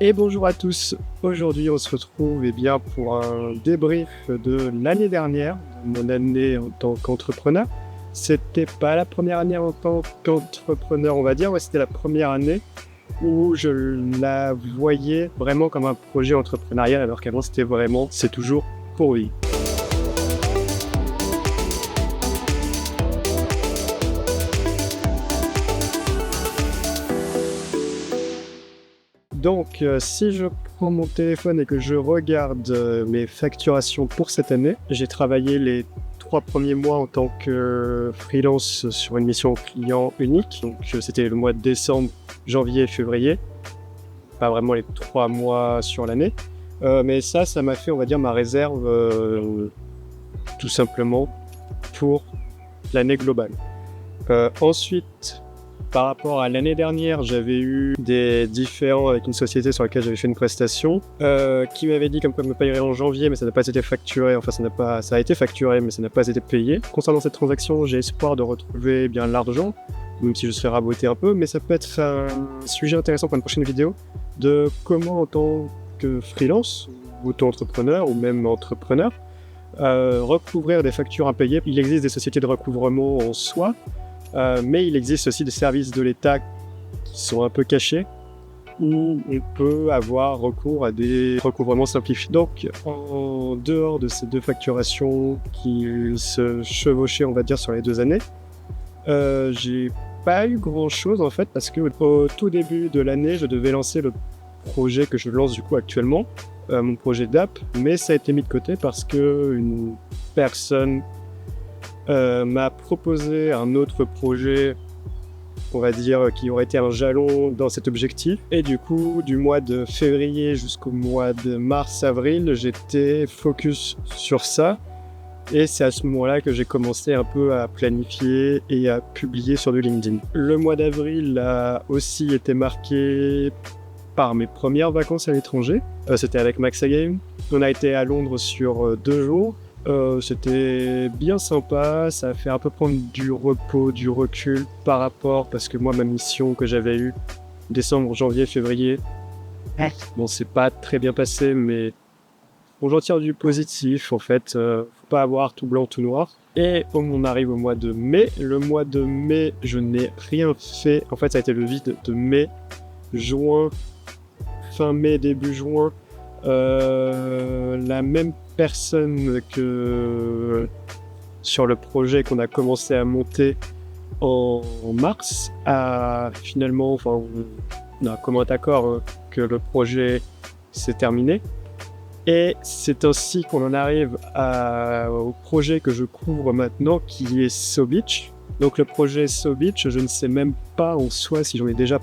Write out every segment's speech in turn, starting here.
Et bonjour à tous. Aujourd'hui, on se retrouve pour un débrief de l'année dernière, de mon année en tant qu'entrepreneur. C'était pas la première année en tant qu'entrepreneur, on va dire, ouais, c'était la première année où je la voyais vraiment comme un projet entrepreneurial, alors qu'avant c'est toujours pour lui. Donc, si je prends mon téléphone et que je regarde mes facturations pour cette année, j'ai travaillé les 3 premiers mois en tant que freelance sur une mission client unique. Donc, c'était le mois de décembre, janvier et février. Pas vraiment les 3 mois sur l'année. Mais ça m'a fait, on va dire, ma réserve tout simplement pour l'année globale. Ensuite, par rapport à l'année dernière, j'avais eu des différends avec une société sur laquelle j'avais fait une prestation qui m'avait dit comme quoi me payerait en janvier, mais ça n'a pas été facturé. Enfin, ça a été facturé, mais ça n'a pas été payé. Concernant cette transaction, j'ai espoir de retrouver bien l'argent, même si je serai raboté un peu. Mais ça peut être un sujet intéressant pour une prochaine vidéo de comment, en tant que freelance, auto-entrepreneur ou même entrepreneur, recouvrir des factures impayées. Il existe des sociétés de recouvrement en soi. Mais il existe aussi des services de l'État qui sont un peu cachés où on peut avoir recours à des recouvrements simplifiés. Donc, en dehors de ces deux facturations qui se chevauchaient, on va dire, sur les 2 années, j'ai pas eu grand-chose en fait parce que au tout début de l'année, je devais lancer le projet que je lance du coup actuellement, mon projet d'app, mais ça a été mis de côté parce que une personne m'a proposé un autre projet, on va dire, qui aurait été un jalon dans cet objectif. Et du coup, du mois de février jusqu'au mois de mars-avril, j'étais focus sur ça. Et c'est à ce moment-là que j'ai commencé un peu à planifier et à publier sur du LinkedIn. Le mois d'avril a aussi été marqué par mes premières vacances à l'étranger. C'était avec Max Game. On a été à Londres sur 2 jours. C'était bien sympa, ça a fait un peu prendre du repos, du recul par rapport, parce que moi ma mission que j'avais eue décembre, janvier, février, bon c'est pas très bien passé, mais bon, j'en tire du positif en fait, faut pas avoir tout blanc tout noir. Et on arrive au mois de mai, le mois de mai je n'ai rien fait, en fait ça a été le vide de mai, juin, fin mai, début juin, la même personne que sur le projet qu'on a commencé à monter en mars a finalement, enfin, on a commun accord que le projet s'est terminé. Et c'est ainsi qu'on en arrive au projet que je couvre maintenant, qui est SoBeach. Donc le projet SoBeach, je ne sais même pas en soi si j'en ai déjà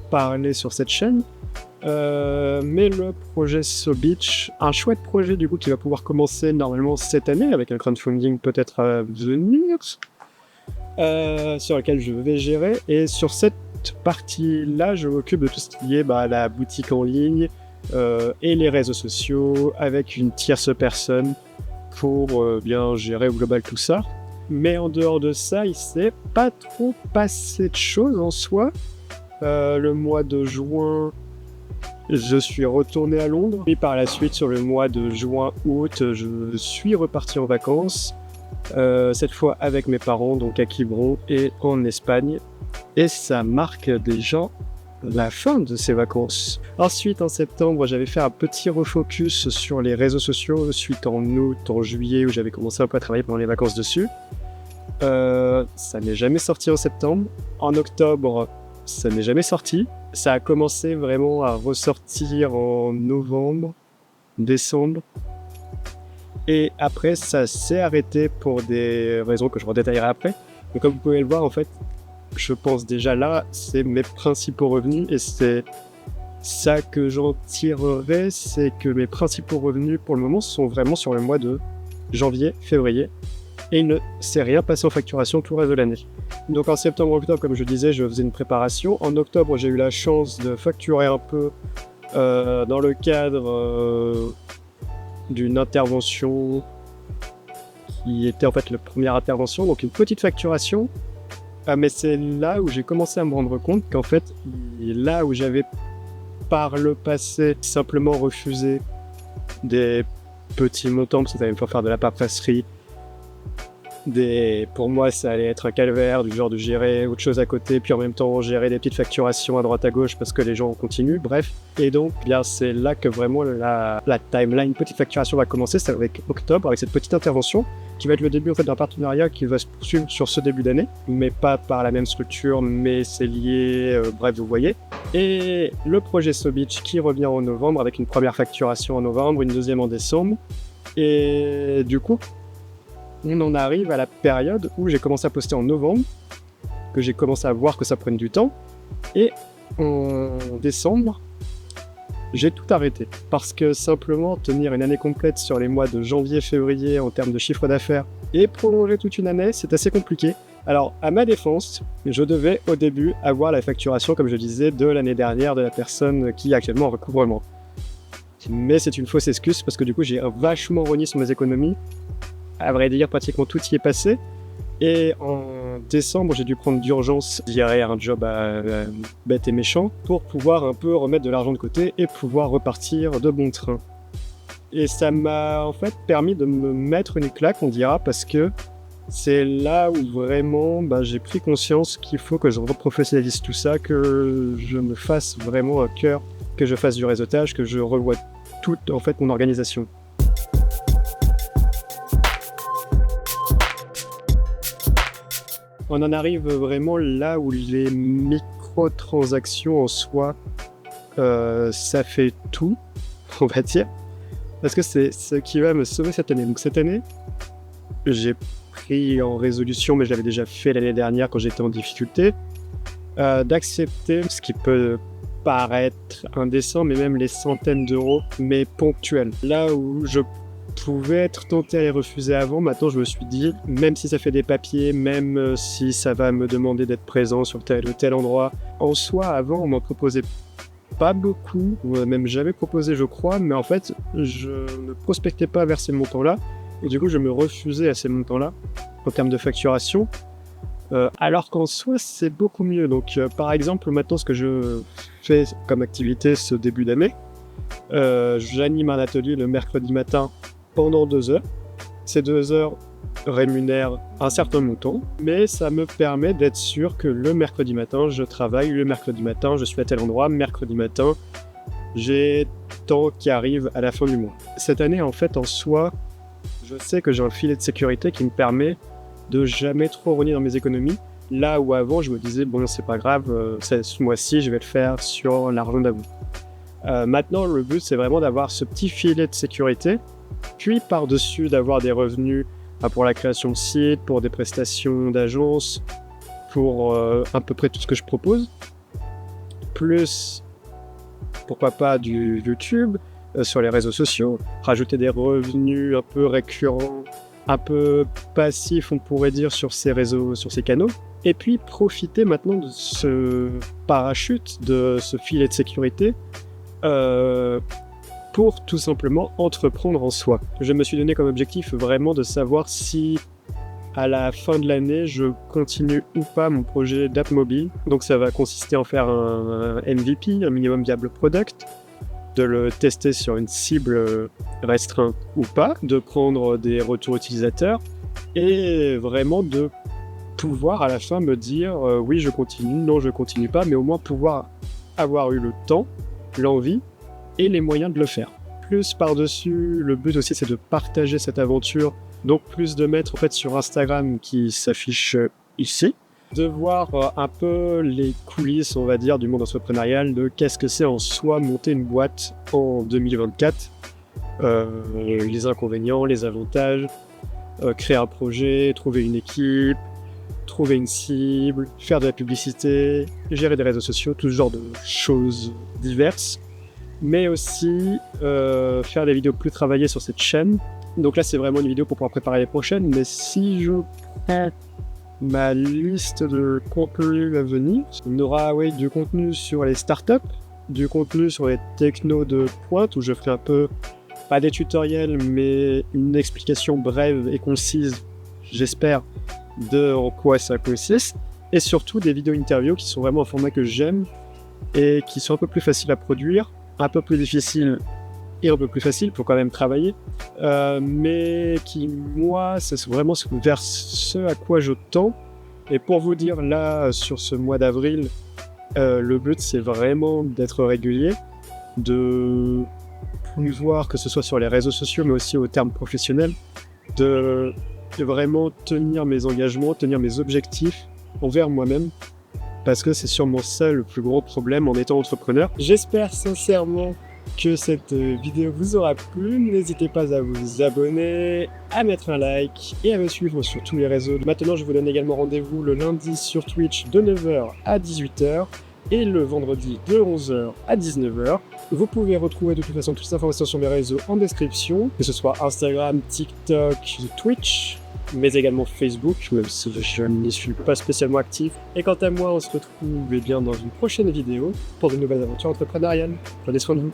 parlé sur cette chaîne. Mais le projet SoBeach, un chouette projet du coup qui va pouvoir commencer normalement cette année avec un crowdfunding peut-être à venir, sur lequel je vais gérer. Et sur cette partie-là, je m'occupe de tout ce qui est la boutique en ligne et les réseaux sociaux avec une tierce personne pour bien gérer au global tout ça. Mais en dehors de ça, il s'est pas trop passé de choses en soi. Le mois de juin, je suis retourné à Londres et par la suite sur le mois de juin-août, je suis reparti en vacances, cette fois avec mes parents, donc à Quiberon et en Espagne. Et ça marque déjà la fin de ces vacances. Ensuite, en septembre, j'avais fait un petit refocus sur les réseaux sociaux, suite en août, en juillet, où j'avais commencé un peu à travailler pendant les vacances dessus. Ça n'est jamais sorti en septembre. En octobre, ça n'est jamais sorti. Ça a commencé vraiment à ressortir en novembre, décembre. Et après, ça s'est arrêté pour des raisons que je redétaillerai après. Mais comme vous pouvez le voir, en fait, je pense déjà là, c'est mes principaux revenus. Et c'est ça que j'en tirerai, c'est que mes principaux revenus pour le moment sont vraiment sur le mois de janvier, février. Et il ne s'est rien passé en facturation tout le reste de l'année. Donc en septembre-octobre, comme je disais, je faisais une préparation. En octobre, j'ai eu la chance de facturer un peu dans le cadre d'une intervention qui était en fait la première intervention, donc une petite facturation. Mais c'est là où j'ai commencé à me rendre compte qu'en fait, là où j'avais par le passé simplement refusé des petits montants parce que ça allait me faire de la paperasserie. Pour moi, ça allait être un calvaire du genre de gérer autre chose à côté, puis en même temps gérer des petites facturations à droite à gauche parce que les gens continuent, bref. Et donc, bien, c'est là que vraiment la timeline petite facturation va commencer, c'est avec octobre, avec cette petite intervention qui va être le début en fait d'un partenariat qui va se poursuivre sur ce début d'année, mais pas par la même structure, mais c'est lié, bref, vous voyez. Et le projet So Beach qui revient en novembre avec une première facturation en novembre, une deuxième en décembre, et du coup, on en arrive à la période où j'ai commencé à poster en novembre, que j'ai commencé à voir que ça prenne du temps, et en décembre, j'ai tout arrêté. Parce que simplement tenir une année complète sur les mois de janvier-février en termes de chiffre d'affaires et prolonger toute une année, c'est assez compliqué. Alors, à ma défense, je devais au début avoir la facturation, comme je disais, de l'année dernière de la personne qui est actuellement en recouvrement. Mais c'est une fausse excuse parce que du coup, j'ai vachement rogné sur mes économies. À vrai dire, pratiquement tout y est passé. Et en décembre, j'ai dû prendre d'urgence, je dirais, un job bête et méchant pour pouvoir un peu remettre de l'argent de côté et pouvoir repartir de bon train. Et ça m'a en fait permis de me mettre une claque, on dira, parce que c'est là où vraiment j'ai pris conscience qu'il faut que je reprofessionnalise tout ça, que je me fasse vraiment un cœur, que je fasse du réseautage, que je revoie toute en fait mon organisation. On en arrive vraiment là où les microtransactions en soi, ça fait tout, on va dire, parce que c'est ce qui va me sauver cette année. Donc cette année, j'ai pris en résolution, mais je l'avais déjà fait l'année dernière quand j'étais en difficulté, d'accepter ce qui peut paraître indécent, mais même les centaines d'euros, mais ponctuels. Là où je pouvais être tenté à les refuser avant, maintenant je me suis dit, même si ça fait des papiers, même si ça va me demander d'être présent sur tel ou tel endroit, en soi, avant on m'en proposait pas beaucoup, on m'a même jamais proposé je crois, mais en fait je ne prospectais pas vers ces montants-là, et du coup je me refusais à ces montants-là, en termes de facturation, alors qu'en soi c'est beaucoup mieux. Donc par exemple maintenant ce que je fais comme activité ce début d'année, j'anime un atelier le mercredi matin pendant 2 heures. Ces 2 heures rémunèrent un certain montant, mais ça me permet d'être sûr que le mercredi matin, je travaille, le mercredi matin, je suis à tel endroit, mercredi matin, j'ai tant qui arrive à la fin du mois. Cette année, en fait, en soi, je sais que j'ai un filet de sécurité qui me permet de jamais trop rogner dans mes économies, là où avant, je me disais, bon, c'est pas grave, ce mois-ci, je vais le faire sur l'argent d'avant. Maintenant, le but, c'est vraiment d'avoir ce petit filet de sécurité, puis par-dessus d'avoir des revenus pour la création de sites, pour des prestations d'agence, pour à peu près tout ce que je propose, plus pourquoi pas du YouTube, sur les réseaux sociaux, rajouter des revenus un peu récurrents, un peu passifs on pourrait dire sur ces réseaux, sur ces canaux, et puis profiter maintenant de ce parachute, de ce filet de sécurité, pour tout simplement entreprendre en soi. Je me suis donné comme objectif vraiment de savoir si à la fin de l'année je continue ou pas mon projet d'app mobile. Donc ça va consister en faire un MVP, un minimum viable product, de le tester sur une cible restreinte ou pas, de prendre des retours utilisateurs et vraiment de pouvoir à la fin me dire oui je continue, non je continue pas, mais au moins pouvoir avoir eu le temps, l'envie et les moyens de le faire. Plus par-dessus, le but aussi c'est de partager cette aventure, donc plus de mettre en fait sur Instagram qui s'affiche ici, de voir un peu les coulisses on va dire du monde entrepreneurial, de qu'est-ce que c'est en soi monter une boîte en 2024, les inconvénients, les avantages, créer un projet, trouver une équipe, trouver une cible, faire de la publicité, gérer des réseaux sociaux, tout ce genre de choses diverses. Mais aussi faire des vidéos plus travaillées sur cette chaîne. Donc là, c'est vraiment une vidéo pour pouvoir préparer les prochaines. Mais si je prends ma liste de contenus à venir, on aura du contenu sur les startups, du contenu sur les technos de pointe, où je ferai un peu, pas des tutoriels, mais une explication brève et concise, j'espère, de en quoi ça consiste. Et surtout des vidéos interviews qui sont vraiment un format que j'aime, et qui sont un peu plus faciles à produire, un peu plus difficiles et un peu plus faciles pour quand même travailler, mais qui, moi, c'est vraiment vers ce à quoi je tends. Et pour vous dire, là, sur ce mois d'avril, le but, c'est vraiment d'être régulier, de voir que ce soit sur les réseaux sociaux, mais aussi au terme professionnel, de vraiment tenir mes engagements, tenir mes objectifs envers moi-même, parce que c'est sûrement ça le plus gros problème en étant entrepreneur. J'espère sincèrement que cette vidéo vous aura plu. N'hésitez pas à vous abonner, à mettre un like et à me suivre sur tous les réseaux. Maintenant, je vous donne également rendez-vous le lundi sur Twitch de 9h à 18h et le vendredi de 11h à 19h. Vous pouvez retrouver de toute façon toutes les informations sur mes réseaux en description, que ce soit Instagram, TikTok, Twitch, mais également Facebook, même si je n'y suis pas spécialement actif. Et quant à moi, on se retrouve bien dans une prochaine vidéo pour de nouvelles aventures entrepreneuriales. Prenez soin de vous.